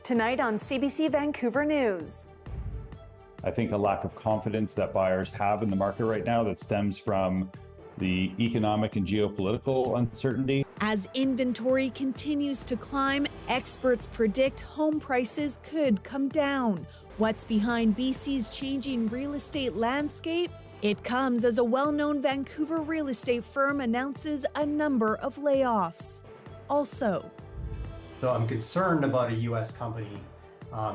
Tonight on CBC Vancouver News. I think a lack of confidence that buyers have in the market right now that stems from the economic and geopolitical uncertainty. As inventory continues to climb, experts predict home prices could come down. What's behind BC's changing real estate landscape? It comes as a well-known Vancouver real estate firm announces a number of layoffs. Also, so I'm concerned about a U.S. company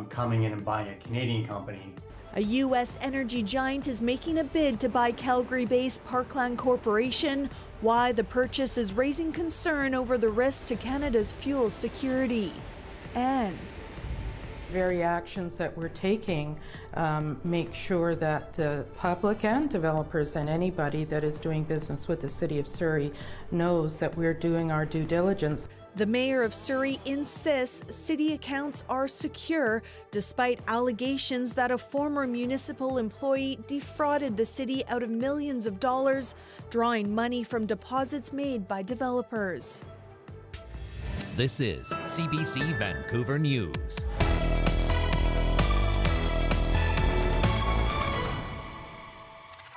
coming in and buying a Canadian company. A U.S. energy giant is making a bid to buy Calgary-based Parkland Corporation. Why the purchase is raising concern over the risk to Canada's fuel security. And very actions that we're taking make sure that the public and developers and anybody that is doing business with the City of Surrey knows that we're doing our due diligence. The mayor of Surrey insists city accounts are secure despite allegations that a former municipal employee defrauded the city out of millions of dollars, drawing money from deposits made by developers. This is CBC Vancouver News.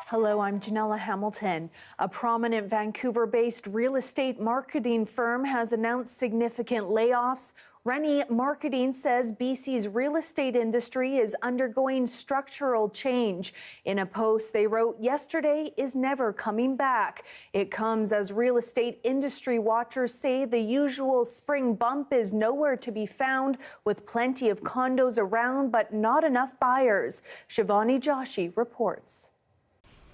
Hello, I'm Janella Hamilton. A prominent Vancouver-based real estate marketing firm has announced significant layoffs. Rennie Marketing says BC's real estate industry is undergoing structural change. In a post they wrote, "Yesterday is never coming back." It comes as real estate industry watchers say the usual spring bump is nowhere to be found, with plenty of condos around but not enough buyers. Shivani Joshi reports.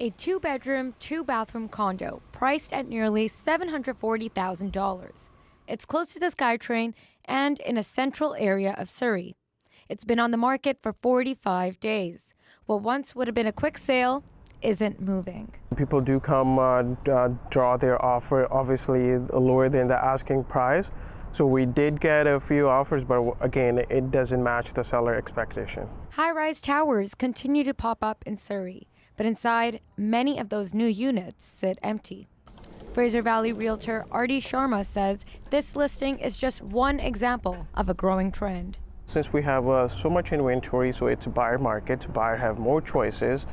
A two-bedroom, two-bathroom condo priced at nearly $740,000. It's close to the SkyTrain and in a central area of Surrey. It's been on the market for 45 days. What once would have been a quick sale isn't moving. People do come draw their offer, obviously lower than the asking price. So we did get a few offers, but again, it doesn't match the seller expectation. High-rise towers continue to pop up in Surrey, but inside, many of those new units sit empty. Fraser Valley realtor Artie Sharma says this listing is just one example of a growing trend. Since we have so much inventory, so it's a buyer market, buyers have more choices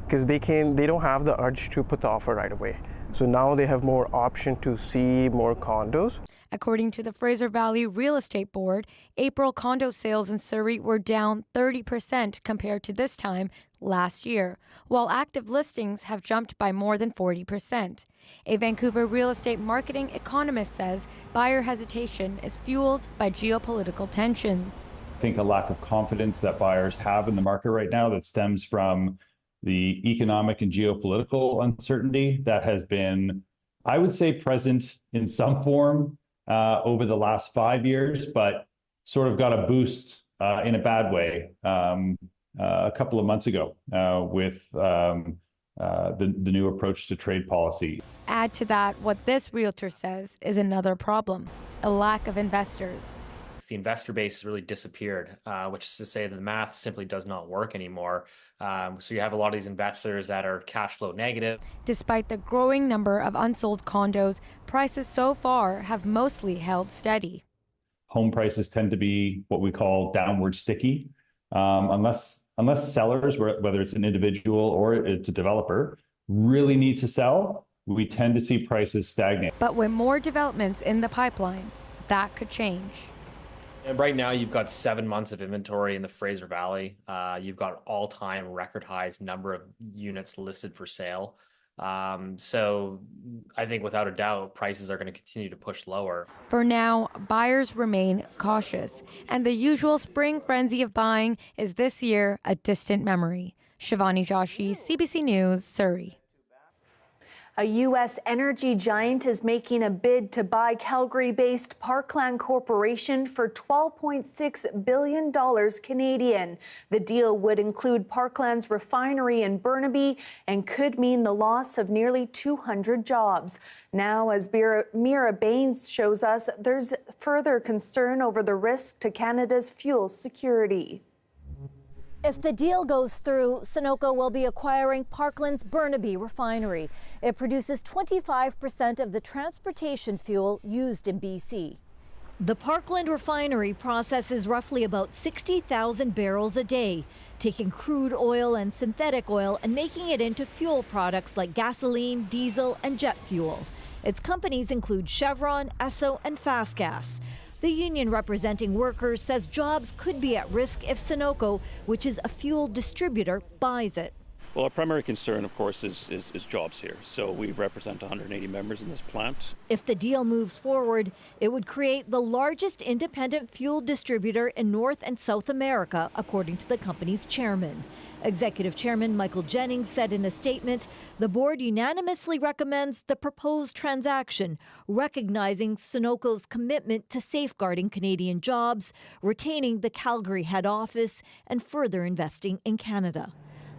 because they don't have the urge to put the offer right away. So now they have more option to see more condos. According to the Fraser Valley Real Estate Board, April condo sales in Surrey were down 30% compared to this time last year, while active listings have jumped by more than 40%. A Vancouver real estate marketing economist says buyer hesitation is fueled by geopolitical tensions. I think a lack of confidence that buyers have in the market right now that stems from the economic and geopolitical uncertainty that has been, I would say, present in some form over the last 5 years, but sort of got a boost in a bad way a couple of months ago with the new approach to trade policy. Add to that what this realtor says is another problem: a lack of investors. The investor base has really disappeared, which is to say that the math simply does not work anymore. So you have a lot of these investors that are cash flow negative. Despite the growing number of unsold condos, prices so far have mostly held steady. Home prices tend to be what we call downward sticky, unless sellers, whether it's an individual or it's a developer, really needs to sell, we tend to see prices stagnate. But with more developments in the pipeline, that could change. And right now, you've got 7 months of inventory in the Fraser Valley. You've got all-time record highs number of units listed for sale. So I think without a doubt, prices are going to continue to push lower. For now, buyers remain cautious, and the usual spring frenzy of buying is this year a distant memory. Shivani Joshi, CBC News, Surrey. A U.S. energy giant is making a bid to buy Calgary-based Parkland Corporation for $12.6 billion Canadian. The deal would include Parkland's refinery in Burnaby and could mean the loss of nearly 200 jobs. Now, as Mira Baines shows us, there's further concern over the risk to Canada's fuel security. If the deal goes through, Sunoco will be acquiring Parkland's Burnaby refinery. It produces 25% of the transportation fuel used in BC. The Parkland refinery processes roughly about 60,000 barrels a day, taking crude oil and synthetic oil and making it into fuel products like gasoline, diesel, and jet fuel. Its companies include Chevron, Esso, and Fastgas. The union representing workers says jobs could be at risk if Sunoco, which is a fuel distributor, buys it. Well, our primary concern, of course, is jobs here. So we represent 180 members in this plant. If the deal moves forward, it would create the largest independent fuel distributor in North and South America, according to the company's chairman. Executive Chairman Michael Jennings said in a statement, the board unanimously recommends the proposed transaction, recognizing Sunoco's commitment to safeguarding Canadian jobs, retaining the Calgary head office, and further investing in Canada.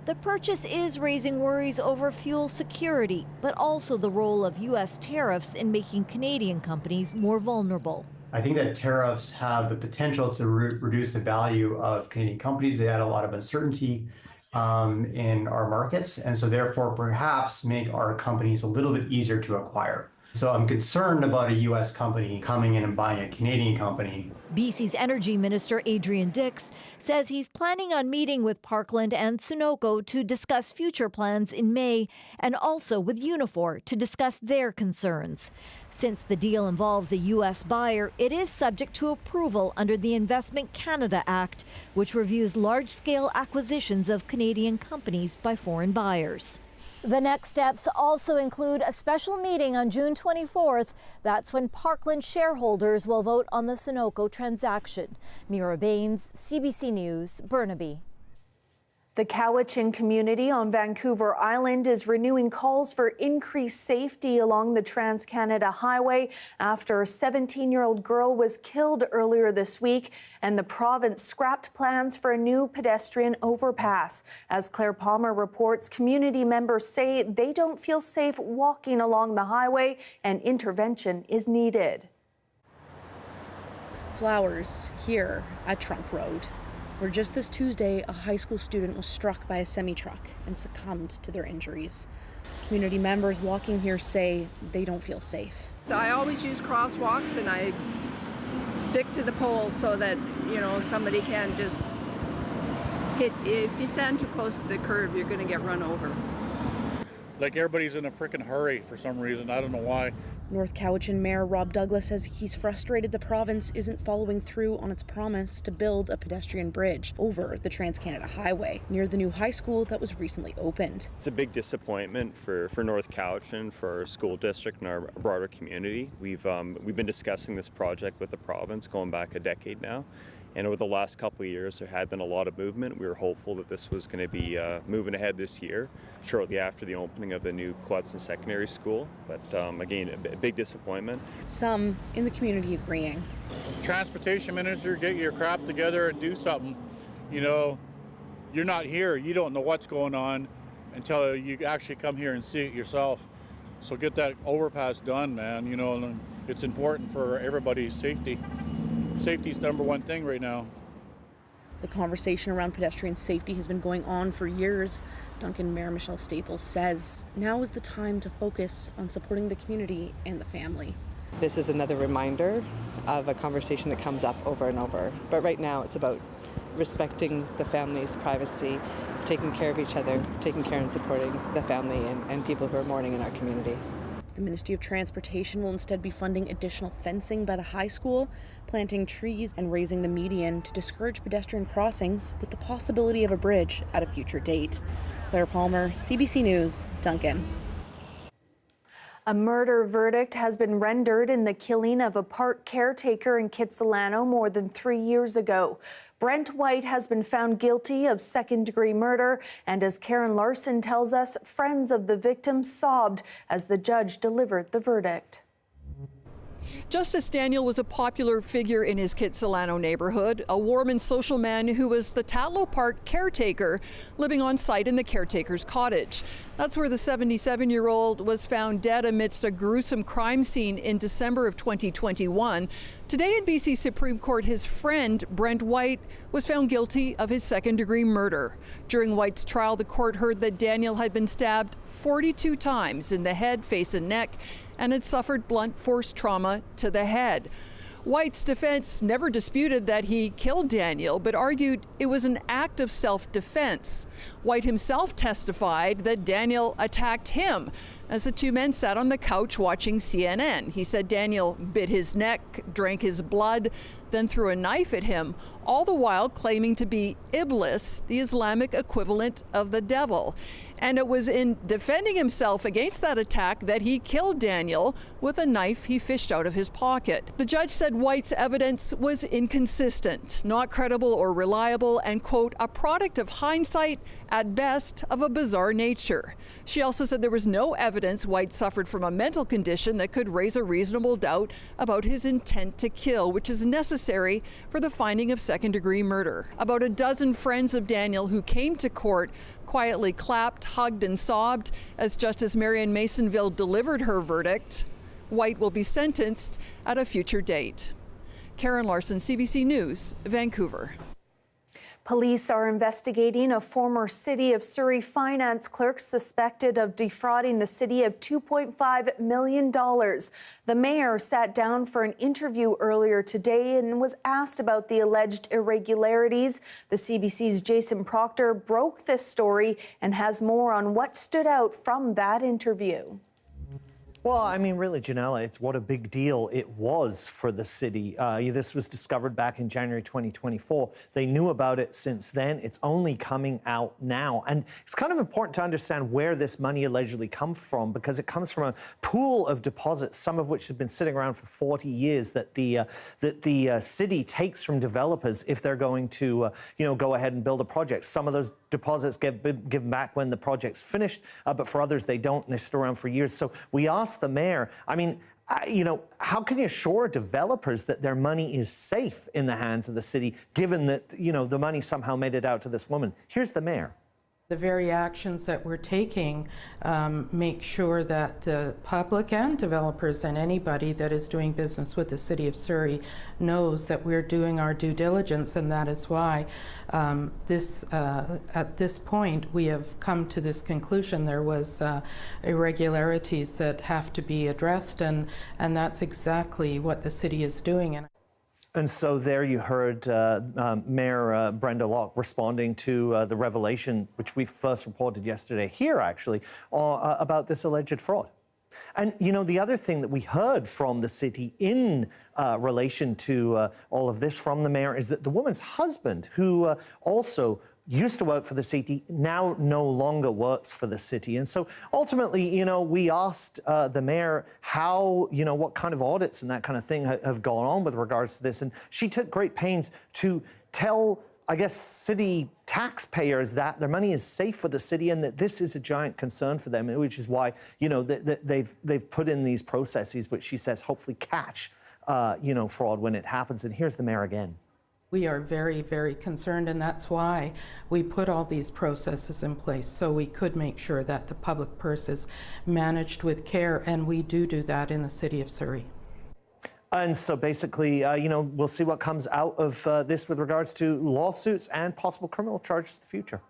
The purchase is raising worries over fuel security, but also the role of U.S. tariffs in making Canadian companies more vulnerable. I think that tariffs have the potential to reduce the value of Canadian companies. They add a lot of uncertainty in our markets, and so therefore perhaps make our companies a little bit easier to acquire. So I'm concerned about a U.S. company coming in and buying a Canadian company. BC's Energy Minister Adrian Dix says he's planning on meeting with Parkland and Sunoco to discuss future plans in May, and also with Unifor to discuss their concerns. Since the deal involves a U.S. buyer, it is subject to approval under the Investment Canada Act, which reviews large-scale acquisitions of Canadian companies by foreign buyers. The next steps also include a special meeting on June 24th. That's when Parkland shareholders will vote on the Sunoco transaction. Mira Baines, CBC News, Burnaby. The Cowichan community on Vancouver Island is renewing calls for increased safety along the Trans-Canada Highway after a 17-year-old girl was killed earlier this week, and the province scrapped plans for a new pedestrian overpass. As Claire Palmer reports, community members say they don't feel safe walking along the highway and intervention is needed. Flowers here at Trunk Road, where just this Tuesday, a high school student was struck by a semi-truck and succumbed to their injuries. Community members walking here say they don't feel safe. So I always use crosswalks and I stick to the poles so that, somebody can just hit. If you stand too close to the curb, you're going to get run over. Like everybody's in a freaking hurry for some reason. I don't know why. North Cowichan Mayor Rob Douglas says he's frustrated the province isn't following through on its promise to build a pedestrian bridge over the Trans-Canada Highway near the new high school that was recently opened. It's a big disappointment for North Cowichan, for our school district and our broader community. We've been discussing this project with the province going back a decade now. And over the last couple of years, there had been a lot of movement. We were hopeful that this was going to be moving ahead this year, shortly after the opening of the new Quetzal Secondary School. But again, a big disappointment. Some in the community agreeing. Transportation minister, get your crap together and do something. You're not here. You don't know what's going on until you actually come here and see it yourself. So get that overpass done, man. It's important for everybody's safety. Safety's number one thing right now. The conversation around pedestrian safety has been going on for years. Duncan Mayor Michelle Staples says now is the time to focus on supporting the community and the family. This is another reminder of a conversation that comes up over and over. But right now it's about respecting the family's privacy, taking care of each other, taking care and supporting the family and people who are mourning in our community. The Ministry of Transportation will instead be funding additional fencing by the high school, planting trees and raising the median to discourage pedestrian crossings with the possibility of a bridge at a future date. Claire Palmer, CBC News, Duncan. A murder verdict has been rendered in the killing of a park caretaker in Kitsilano more than 3 years ago. Brent White has been found guilty of second-degree murder, and as Karen Larson tells us, friends of the victim sobbed as the judge delivered the verdict. Justice Daniel was a popular figure in his Kitsilano neighborhood, a warm and social man who was the Tatlow Park caretaker, living on site in the caretaker's cottage. That's where the 77-year-old was found dead amidst a gruesome crime scene in December of 2021. Today in BC Supreme Court, his friend, Brent White, was found guilty of his second-degree murder. During White's trial, the court heard that Daniel had been stabbed 42 times in the head, face, and neck, and had suffered blunt force trauma to the head. White's defense never disputed that he killed Daniel, but argued it was an act of self-defense. White himself testified that Daniel attacked him as the two men sat on the couch watching CNN. He said Daniel bit his neck, drank his blood, then threw a knife at him, all the while claiming to be Iblis, the Islamic equivalent of the devil. And it was in defending himself against that attack that he killed Daniel with a knife he fished out of his pocket. The judge said White's evidence was inconsistent, not credible or reliable, and, quote, a product of hindsight, at best, of a bizarre nature. She also said there was no evidence White suffered from a mental condition that could raise a reasonable doubt about his intent to kill, which is necessary for the finding of second-degree murder. About a dozen friends of Daniel who came to court quietly clapped, hugged, and sobbed as Justice Marion Masonville delivered her verdict. White will be sentenced at a future date. Karen Larson, CBC News, Vancouver. Police are investigating a former City of Surrey finance clerk suspected of defrauding the city of $2.5 million. The mayor sat down for an interview earlier today and was asked about the alleged irregularities. The CBC's Jason Proctor broke this story and has more on what stood out from that interview. Well, I mean, really, Janella, it's what a big deal it was for the city. This was discovered back in January 2024. They knew about it since then. It's only coming out now. And it's kind of important to understand where this money allegedly comes from, because it comes from a pool of deposits, some of which have been sitting around for 40 years that the city takes from developers if they're going to, go ahead and build a project. Some of those deposits get given back when the project's finished, but for others, they don't, and they sit around for years. So we asked the mayor, I mean, how can you assure developers that their money is safe in the hands of the city, given that, the money somehow made it out to this woman? Here's the mayor. The very actions that we're taking make sure that the public and developers and anybody that is doing business with the City of Surrey knows that we're doing our due diligence, and that is why at this point we have come to this conclusion. There was irregularities that have to be addressed, and that's exactly what the city is doing. And so there you heard Mayor Brenda Locke responding to the revelation, which we first reported yesterday here, actually, about this alleged fraud. And, the other thing that we heard from the city in relation to all of this from the mayor is that the woman's husband, who also used to work for the city, now no longer works for the city. And so ultimately, we asked the mayor how, what kind of audits and that kind of thing have gone on with regards to this. And she took great pains to tell, I guess, city taxpayers that their money is safe for the city and that this is a giant concern for them, which is why, they've put in these processes, which she says hopefully catch, fraud when it happens. And here's the mayor again. We are very, very concerned, and that's why we put all these processes in place, so we could make sure that the public purse is managed with care, and we do that in the City of Surrey. And so basically, we'll see what comes out of this with regards to lawsuits and possible criminal charges in the future.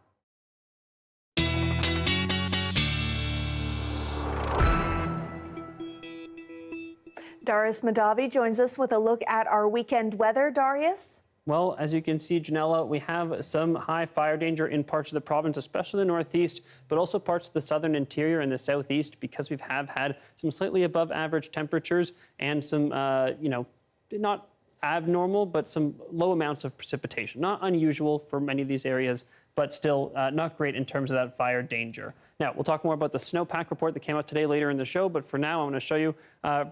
Darius Madavi joins us with a look at our weekend weather. Darius? Well, as you can see, Janella, we have some high fire danger in parts of the province, especially the northeast, but also parts of the southern interior and the southeast, because we have had some slightly above average temperatures and some, not abnormal, but some low amounts of precipitation. Not unusual for many of these areas, but still not great in terms of that fire danger. Now, we'll talk more about the snowpack report that came out today later in the show, but for now, I'm going to show you,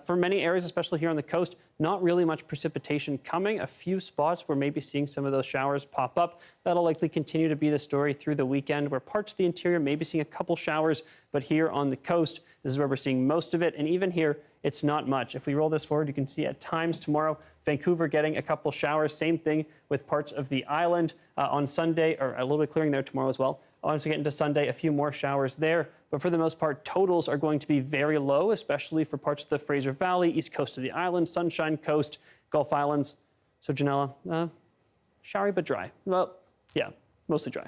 for many areas, especially here on the coast, not really much precipitation coming. A few spots where maybe seeing some of those showers pop up. That'll likely continue to be the story through the weekend, where parts of the interior may be seeing a couple showers, but here on the coast, this is where we're seeing most of it, and even here, it's not much. If we roll this forward, you can see at times tomorrow, Vancouver getting a couple showers. Same thing with parts of the island on Sunday, or a little bit clearing there tomorrow as well. Once we get into Sunday, a few more showers there. But for the most part, totals are going to be very low, especially for parts of the Fraser Valley, east coast of the island, Sunshine Coast, Gulf Islands. So, Janella, showery but dry. Well, yeah, mostly dry.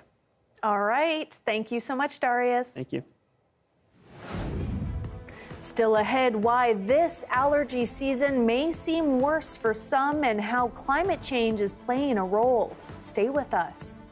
All right. Thank you so much, Darius. Thank you. Still ahead, why this allergy season may seem worse for some and how climate change is playing a role. Stay with us.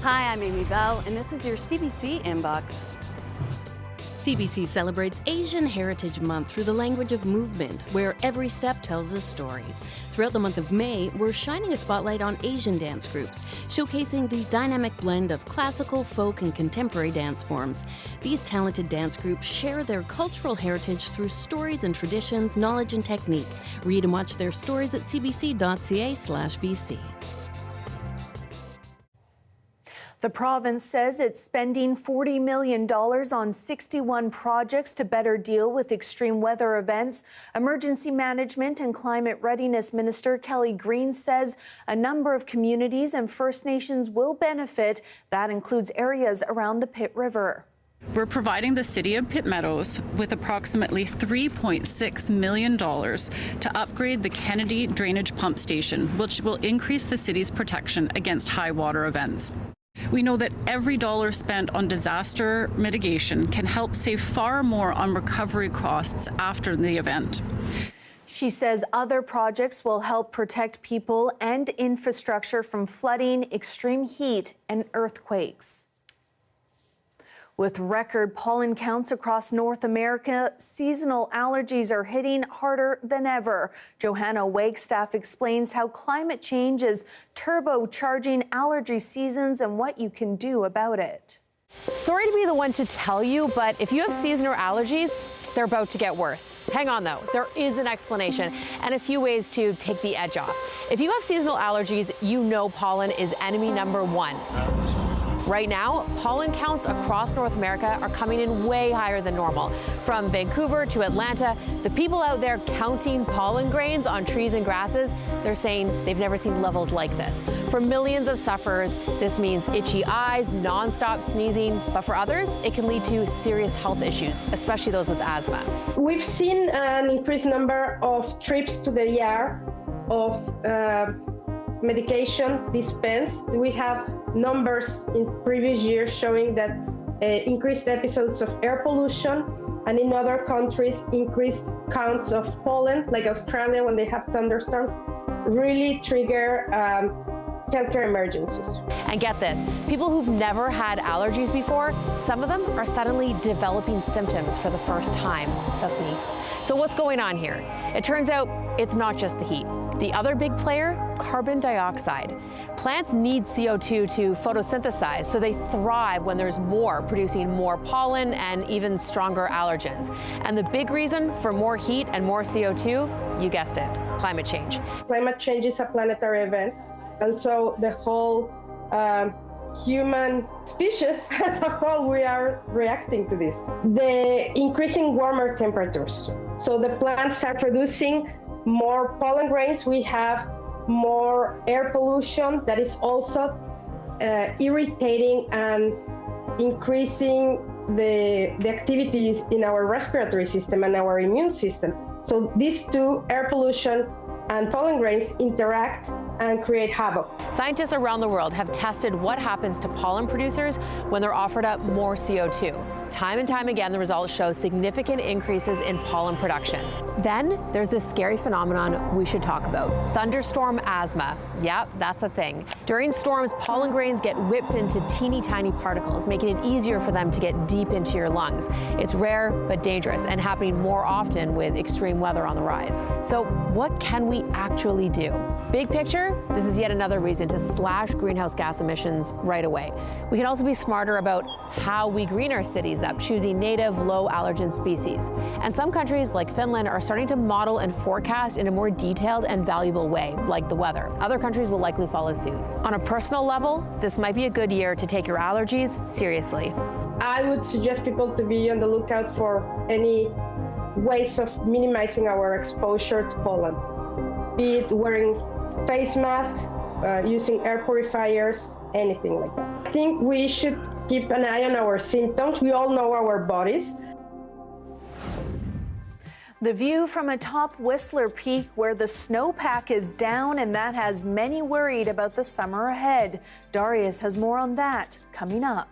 Hi, I'm Amy Bell, and this is your CBC Inbox. CBC celebrates Asian Heritage Month through the language of movement, where every step tells a story. Throughout the month of May, we're shining a spotlight on Asian dance groups, showcasing the dynamic blend of classical, folk, and contemporary dance forms. These talented dance groups share their cultural heritage through stories and traditions, knowledge and technique. Read and watch their stories at cbc.ca/bc. The province says it's spending $40 million on 61 projects to better deal with extreme weather events. Emergency Management and Climate Readiness Minister Kelly Green says a number of communities and First Nations will benefit. That includes areas around the Pitt River. We're providing the City of Pitt Meadows with approximately $3.6 million to upgrade the Kennedy Drainage Pump Station, which will increase the city's protection against high water events. We know that every dollar spent on disaster mitigation can help save far more on recovery costs after the event. She says other projects will help protect people and infrastructure from flooding, extreme heat, and earthquakes. With record pollen counts across North America, seasonal allergies are hitting harder than ever. Johanna Wagstaff explains how climate change is turbocharging allergy seasons and what you can do about it. Sorry to be the one to tell you, but if you have seasonal allergies, they're about to get worse. Hang on though, there is an explanation and a few ways to take the edge off. If you have seasonal allergies, you know pollen is enemy number one. Right now, pollen counts across North America are coming in way higher than normal. From Vancouver to Atlanta, the people out there counting pollen grains on trees and grasses, they're saying they've never seen levels like this. For millions of sufferers, this means itchy eyes, nonstop sneezing, but for others, it can lead to serious health issues, especially those with asthma. We've seen an increased number of trips to the ER of medication dispensed. We have numbers in previous years showing that increased episodes of air pollution, and in other countries increased counts of pollen, like Australia when they have thunderstorms, really trigger healthcare emergencies. And get this, people who've never had allergies before, some of them are suddenly developing symptoms for the first time. That's me. So what's going on here? It turns out it's not just the heat. The other big player, carbon dioxide. Plants need CO2 to photosynthesize, so they thrive when there's more, producing more pollen and even stronger allergens. And the big reason for more heat and more CO2, you guessed it, climate change. Climate change is a planetary event, and so the whole human species as a whole, we are reacting to this. The increasing warmer temperatures. So the plants are producing more pollen grains, we have more air pollution that is also irritating and increasing the activities in our respiratory system and our immune system. So these two, air pollution and pollen grains, interact and create havoc. Scientists around the world have tested what happens to pollen producers when they're offered up more CO2. Time and time again, the results show significant increases in pollen production. Then there's this scary phenomenon we should talk about, thunderstorm asthma. Yep, that's a thing. During storms, pollen grains get whipped into teeny tiny particles, making it easier for them to get deep into your lungs. It's rare but dangerous and happening more often with extreme weather on the rise. So what can we actually do? Big picture, this is yet another reason to slash greenhouse gas emissions right away. We can also be smarter about how we green our cities up, choosing native, low allergen species. And some countries like Finland are starting to model and forecast in a more detailed and valuable way, like the weather. Other countries will likely follow suit. On a personal level, this might be a good year to take your allergies seriously. I would suggest people to be on the lookout for any ways of minimizing our exposure to pollen, be it wearing face masks, using air purifiers, anything like that. I think we should keep an eye on our symptoms. We all know our bodies. The view from atop Whistler Peak, where the snowpack is down, and that has many worried about the summer ahead. Darius has more on that coming up.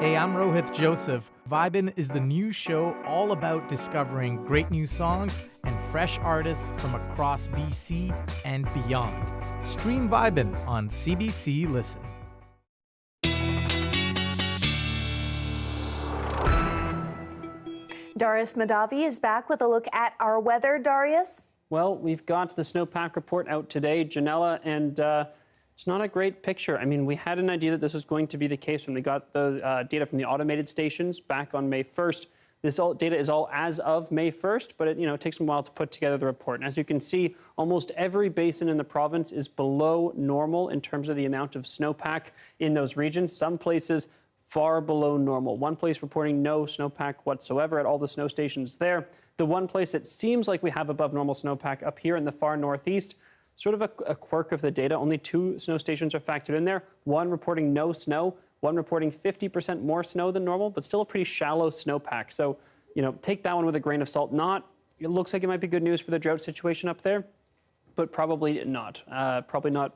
Hey, I'm Rohith Joseph. Vibin' is the new show all about discovering great new songs and fresh artists from across BC and beyond. Stream Vibin' on CBC Listen. Darius Madavi is back with a look at our weather. Darius? Well, we've got the Snowpack report out today, Janella, and it's not a great picture. I mean, we had an idea that this was going to be the case when we got the data from the automated stations back on May 1st. This data is all as of May 1st, but it takes a while to put together the report. And as you can see, almost every basin in the province is below normal in terms of the amount of snowpack in those regions. Some places far below normal. One place reporting no snowpack whatsoever at all the snow stations there. The one place that seems like we have above normal snowpack up here in the far northeast, sort of a quirk of the data. Only 2 snow stations are factored in there. One reporting no snow, one reporting 50% more snow than normal, but still a pretty shallow snowpack. So, take that one with a grain of salt. It looks like it might be good news for the drought situation up there, but probably not. Probably not,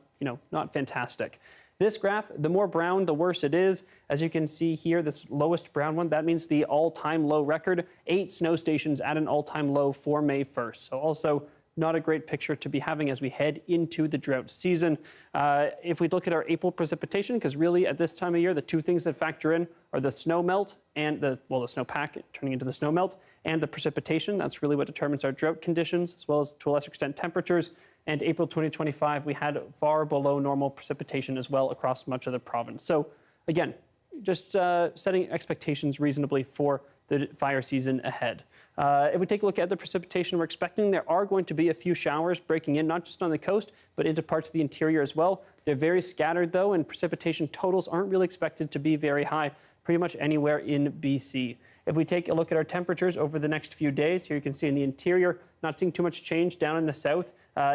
not fantastic. This graph, the more brown, the worse it is. As you can see here, this lowest brown one, that means the all-time low record. 8 snow stations at an all-time low for May 1st. So also not a great picture to be having as we head into the drought season. If we look at our April precipitation, because really at this time of year, the 2 things that factor in are the snow melt and the snowpack turning into the snow melt and the precipitation. That's really what determines our drought conditions, as well as to a lesser extent temperatures. And April 2025, we had far below normal precipitation as well across much of the province. So again, just setting expectations reasonably for the fire season ahead. If we take a look at the precipitation we're expecting, there are going to be a few showers breaking in, not just on the coast, but into parts of the interior as well. They're very scattered, though, and precipitation totals aren't really expected to be very high pretty much anywhere in BC. If we take a look at our temperatures over the next few days, here you can see in the interior, not seeing too much change down in the south.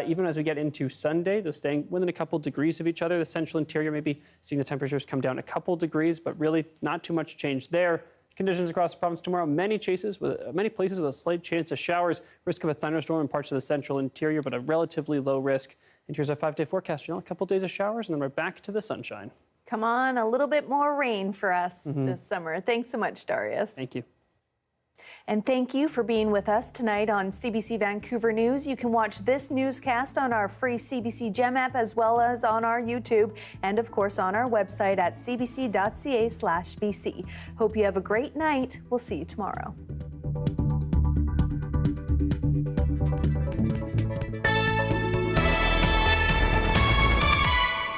Even as we get into Sunday, they're staying within a couple degrees of each other. The central interior maybe seeing the temperatures come down a couple degrees, but really not too much change there. Conditions across the province tomorrow, many places with a slight chance of showers, risk of a thunderstorm in parts of the central interior, but a relatively low risk. And here's our 5-day forecast. A couple days of showers, and then we're back to the sunshine. Come on, a little bit more rain for us this summer. Thanks so much, Darius. Thank you. And thank you for being with us tonight on CBC Vancouver News. You can watch this newscast on our free CBC Gem app, as well as on our YouTube, and of course on our website at cbc.ca/BC. Hope you have a great night. We'll see you tomorrow.